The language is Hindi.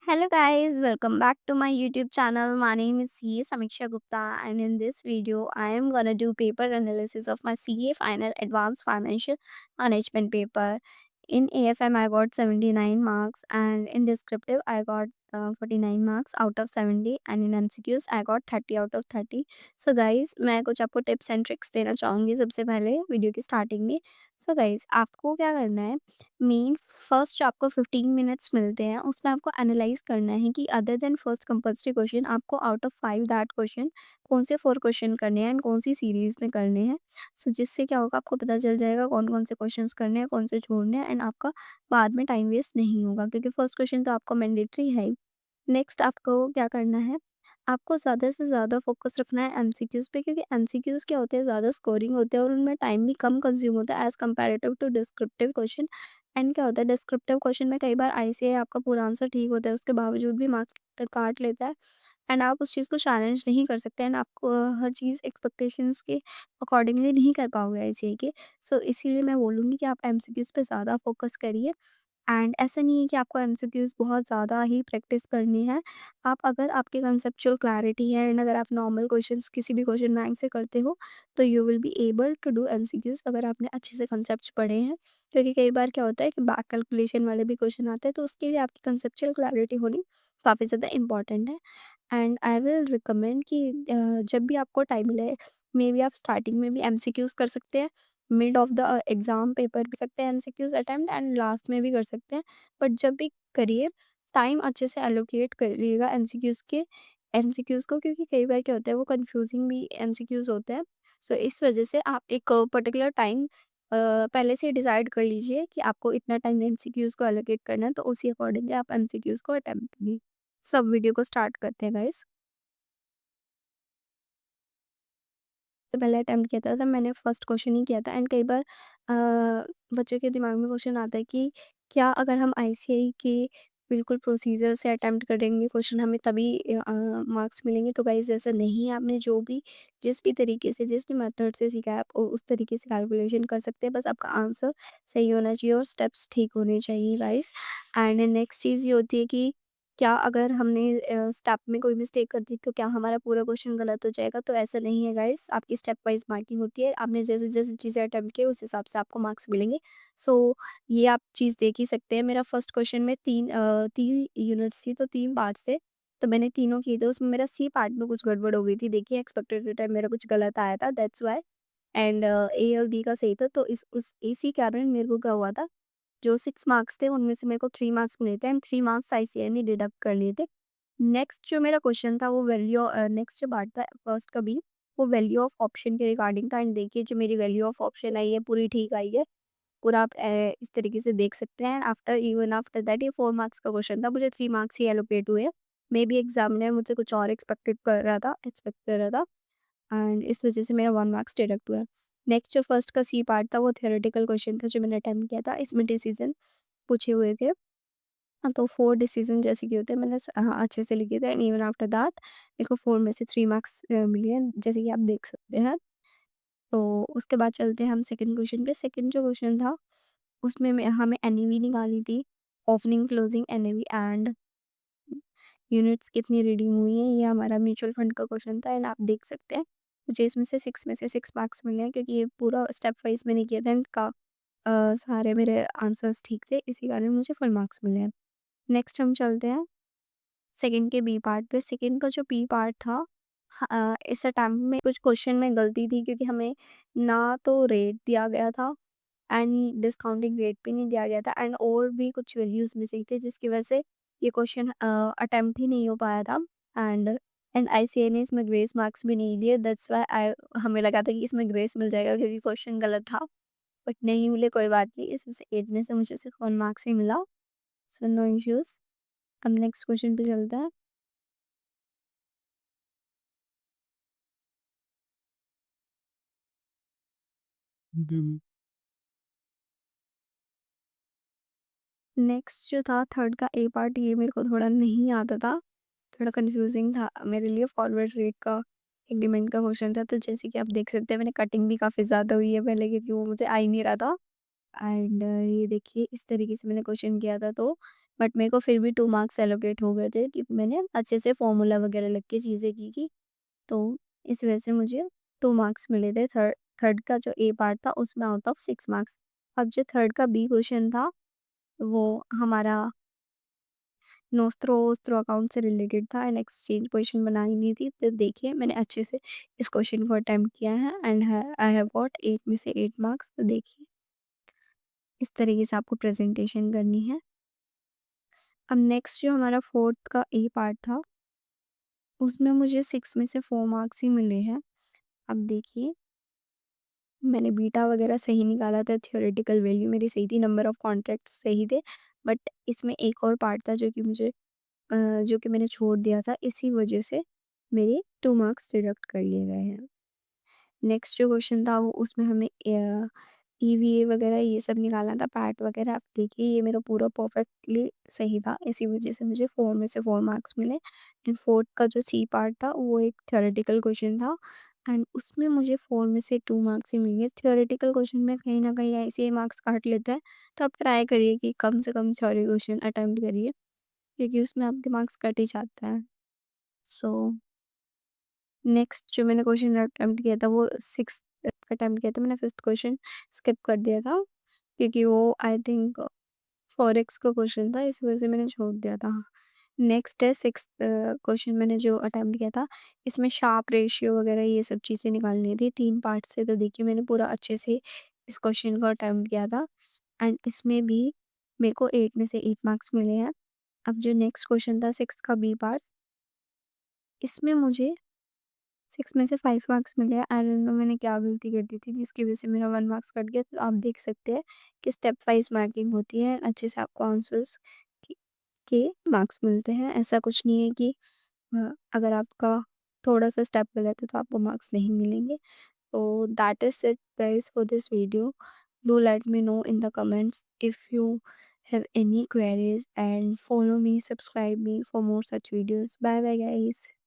Hello guys, welcome back to my YouTube channel. My name is CA Samiksha Gupta and in this video I am gonna do paper analysis of my CA final advanced financial management paper. In AFM I got 79 marks and in descriptive I got 49 marks out of 70 and in MCQs I got 30 out of 30. So guys मैं कुछ आपको टिप्स एंड ट्रिक्स देना चाहूँगी सबसे पहले वीडियो की स्टार्टिंग में. सो गाइज आपको क्या करना है, मेन फर्स्ट जो आपको 15 मिनट्स मिलते हैं उसमें आपको एनालाइज करना है कि other than first compulsory question आपको आउट ऑफ 5 दैट क्वेश्चन कौन से 4 क्वेश्चन करने हैं एंड कौन सी सीरीज में करने हैं. सो जिससे क्या होगा आपको पता चल जाएगा कौन कौन से क्वेश्चंस करने हैं कौन से छोड़ने हैं एंड आपका बाद में टाइम वेस्ट नहीं होगा क्योंकि फर्स्ट क्वेश्चन तो आपको मैंडेटरी है ही. नेक्स्ट आपको क्या करना है, आपको ज़्यादा से ज़्यादा फ़ोकस रखना है एमसीक्यूज़ पे क्योंकि एमसीक्यूज़ क्या होते हैं, ज़्यादा स्कोरिंग होते हैं और उनमें टाइम भी कम कंज्यूम होता है as comparative to descriptive question. And क्या होता है डिस्क्रिप्टिव क्वेश्चन में कई बार आईसीएआई आपका पूरा आंसर ठीक होता है उसके बावजूद भी मार्क्स काट लेता है एंड आप उस चीज़ को चैलेंज नहीं कर सकते एंड आपको हर चीज़ एक्सपेक्टेशंस के अकॉर्डिंगली नहीं कर पाओगे आईसीएआई के. सो इसीलिए मैं बोलूँगी कि आप एमसीक्यूज़ पे ज़्यादा फोकस करिए एंड ऐसा नहीं है कि आपको एमसीक्यूज़ बहुत ज़्यादा ही प्रैक्टिस करनी है. आप अगर आपकी कंसेप्चुअल क्लैरिटी है एंड अगर आप नॉर्मल क्वेश्चंस किसी भी क्वेश्चन बैंक से करते हो तो you will be able to do MCQs अगर आपने अच्छे से कंसेप्ट पढ़े हैं. क्योंकि कई बार क्या होता है कि बैक कैलकुलेशन वाले भी क्वेश्चन आते हैं तो उसके लिए आपकी कंसेप्चुअल क्लैरिटी होनी काफ़ी ज़्यादा इंपॉर्टेंट है. एंड आई विल रिकमेंड कि जब भी आपको टाइम मिले मे बी आप स्टार्टिंग में भी एमसीक्यूज़ कर सकते हैं, mid of the exam paper भी सकते हैं एमसीक्यूज़ अटेम्प्ट एंड लास्ट में भी कर सकते हैं. बट जब भी करिए टाइम अच्छे से एलोकेट करिएगा एमसीक्यूज़ को क्योंकि कई बार क्या होता है वो कंफ्यूजिंग भी एमसीक्यूज़ होते हैं. सो इस वजह से आप एक पर्टिकुलर टाइम पहले से डिसाइड कर लीजिए कि आपको इतना टाइम एमसीक्यूज़ को एलोकेट करना है तो उसी अकॉर्डिंगली आप एमसीक्यूज़ को अटेम्प्ट कीजिए. सब वीडियो को स्टार्ट करते हैं गाइस. तो पहले अटेम्प्ट किया था तब मैंने फर्स्ट क्वेश्चन ही किया था एंड कई बार बच्चों के दिमाग में क्वेश्चन आता है कि क्या अगर हम आईसीएआई के बिल्कुल प्रोसीजर से अटेम्प्ट करेंगे क्वेश्चन हमें तभी मार्क्स मिलेंगे. तो गाइस ऐसा नहीं है, आपने जो भी जिस भी तरीके से जिस भी मेथड से सीखा है आप उस तरीके से कैलकुलेशन कर सकते हैं. बस आपका आंसर सही होना चाहिए और स्टेप्स ठीक होने चाहिए गाइस. एंड नेक्स्ट चीज़ ये होती है कि क्या अगर हमने स्टेप में कोई मिस्टेक कर दी तो क्या हमारा पूरा क्वेश्चन गलत हो जाएगा? तो ऐसा नहीं है गाइस, आपकी स्टेप वाइज़ मार्किंग होती है. आपने जैसे-जैसे चीज़ें अटेम्प्ट की उस हिसाब से आपको मार्क्स मिलेंगे. सो ये आप चीज़ देख ही सकते हैं. मेरा फर्स्ट क्वेश्चन में 3 यूनिट्स थी तो 3 पार्ट्स थे. तो मैंने तीनों किए थे. उसमें मेरा सी पार्ट में कुछ गड़बड़ हो गई थी. देखिए एक्सपेक्टेड रिटर्न मेरा कुछ गलत आया था दैट्स व्हाई. एंड ए और बी का सही था तो इस उस इसी कारण मेरे को क्या हुआ था, जो 6 मार्क्स थे उनमें से मेरे को 3 मार्क्स मिले थे एंड 3 मार्क्स आईसीएआई ने डिडक्ट कर लिए थे. नेक्स्ट जो मेरा क्वेश्चन था वो नेक्स्ट जो पार्ट था फर्स्ट का भी वो वैल्यू ऑफ ऑप्शन के रिगार्डिंग था एंड देखिए जो मेरी वैल्यू ऑफ ऑप्शन आई है पूरी ठीक आई है. पूरा आप इस तरीके से देख सकते हैं. आफ्टर दैट ये 4 मार्क्स का क्वेश्चन था, मुझे 3 मार्क्स ही एलोकेट हुए. मे बी एग्जामिनर मुझसे कुछ और एक्सपेक्ट कर रहा था एंड इस वजह से मेरा 1 मार्क्स डिडक्ट हुआ. नेक्स्ट जो फर्स्ट का सी पार्ट था वो थियोरेटिकल क्वेश्चन था जो मैंने अटेम्प्ट किया था. इसमें डिसीजन पूछे हुए थे. हाँ, तो 4 डिसीज़न जैसे कि होते हैं मैंने अच्छे से लिखे थे एंड इवन आफ्टर दैट मेरे को 4 में से 3 मार्क्स मिले हैं जैसे कि आप देख सकते हैं. तो उसके बाद चलते हैं हम सेकंड क्वेश्चन पे. सेकंड जो क्वेश्चन था उसमें हमें एनएवी निकालनी थी, opening closing NAV and units कितनी रीडिंग हुई है. ये हमारा म्यूचुअल फंड का क्वेश्चन था एंड आप देख सकते हैं मुझे इसमें से 6 में से 6 मार्क्स मिले हैं क्योंकि ये पूरा स्टेप वाइज मैंने किया था एंड सारे मेरे आंसर्स ठीक थे इसी कारण मुझे फुल मार्क्स मिले हैं. नेक्स्ट हम चलते हैं सेकंड के बी पार्ट पे. सेकंड का जो बी पार्ट था इस अटेम्प्ट में कुछ क्वेश्चन में गलती थी क्योंकि हमें ना तो रेट दिया गया था एंड डिस्काउंटिंग रेट भी नहीं दिया गया था एंड और भी कुछ वैल्यूज मिसिंग थे जिसकी वजह से ये क्वेश्चन अटेम्प्ट ही नहीं हो पाया था. एंड आईसीए ने इसमें ग्रेस मार्क्स भी नहीं दिए दैट्स व्हाई आई हमें लगा था कि इसमें ग्रेस मिल जाएगा क्योंकि क्वेश्चन गलत था. बट नहीं मिले, कोई बात नहीं, इसमें से एजने से मुझे सिर्फ 1 मार्क्स ही मिला. So no issues. अब नेक्स्ट क्वेश्चन पे चलते हैं. नेक्स्ट जो था थर्ड का ए पार्ट ये मेरे को थोड़ा नहीं आता था, थोड़ा कंफ्यूजिंग था मेरे लिए. फॉरवर्ड रेट का एग्रीमेंट का क्वेश्चन था तो जैसे कि आप देख सकते हैं मैंने कटिंग भी काफ़ी ज़्यादा हुई है पहले क्योंकि वो मुझे आ ही नहीं रहा था. एंड ये देखिए इस तरीके से मैंने क्वेश्चन किया था तो बट मेरे को फिर भी 2 मार्क्स एलोकेट हो गए थे क्योंकि मैंने अच्छे से फ़ॉर्मूला वगैरह लिख के चीज़ें की थी। तो इस वजह से मुझे 2 मार्क्स मिले थे। थर्ड का जो ए पार्ट था उसमें आउट ऑफ 6 मार्क्स। अब जो थर्ड का बी क्वेश्चन था वो हमारा नोस्ट्रो अकाउंट से रिलेटेड था एंड एक्सचेंज पोजीशन बनाई नहीं थी। तो देखिए मैंने अच्छे से इस क्वेश्चन को अटेम्प्ट किया है एंड आई हैव गॉट 8 में से 8 मार्क्स। तो देखिए इस तरीके से आपको प्रेजेंटेशन करनी है। अब नेक्स्ट जो हमारा फोर्थ का ए पार्ट था उसमें मुझे 6 में से 4 मार्क्स ही मिले हैं। अब देखिए मैंने बीटा वगैरह सही निकाला था, थ्योरेटिकल वैल्यू मेरी सही थी, नंबर ऑफ कॉन्ट्रैक्ट्स सही थे। बट इसमें एक और पार्ट था जो कि जो कि मैंने छोड़ दिया था, इसी वजह से मेरे 2 मार्क्स डिडक्ट कर लिए गए हैं। नेक्स्ट जो क्वेश्चन था वो उसमें हमें ईवीए वगैरह ये सब निकालना था, पैट वगैरह। आप देखिए ये मेरा पूरा परफेक्टली सही था, इसी वजह से मुझे 4 में से 4 मार्क्स मिले। एंड फोर्थ का जो सी पार्ट था वो एक थ्योरेटिकल क्वेश्चन था एंड उसमें मुझे 4 में से 2 मार्क्स ही मिले। थ्योरेटिकल क्वेश्चन में कहीं न कहीं ऐसे ही मार्क्स काट लेता है, तो आप ट्राई करिए कि कम से कम थ्योरी क्वेश्चन अटेम्प्ट करिए, क्योंकि उसमें आपके मार्क्स कट ही जाते हैं। सो नेक्स्ट जो मैंने क्वेश्चन अटेम्प्ट किया था वो 6th अटेम्प्ट किया था मैंने, 5th क्वेश्चन स्किप कर दिया था क्योंकि वो आई थिंक फॉरेक्स का क्वेश्चन था, इस वजह से मैंने छोड़ दिया था। नेक्स्ट है 6th क्वेश्चन मैंने जो अटेम्प्ट किया था, इसमें शार्प रेशियो वगैरह ये सब चीज़ें निकालनी थी 3 पार्ट से। तो देखिए मैंने पूरा अच्छे से इस क्वेश्चन को अटेम्प्ट किया था एंड इसमें भी मेरे को 8 में से 8 मार्क्स मिले हैं। अब जो नेक्स्ट क्वेश्चन था 6th का बी पार्ट, इसमें मुझे 6 में से 5 मार्क्स मिले हैं। आई डोंट नो मैंने क्या गलती कर दी थी जिसकी वजह से मेरा 1 मार्क्स कट गया। तो आप देख सकते हैं कि स्टेप वाइज़ मार्किंग होती है, अच्छे से आपको आंसर्स के के मार्क्स मिलते हैं। ऐसा कुछ नहीं है कि अगर आपका थोड़ा-सा स्टेप गलत है तो आपको मार्क्स नहीं मिलेंगे। So that is it guys for this video. Do let me know in the comments if you have any queries and follow me, subscribe me for more such videos. Bye bye guys.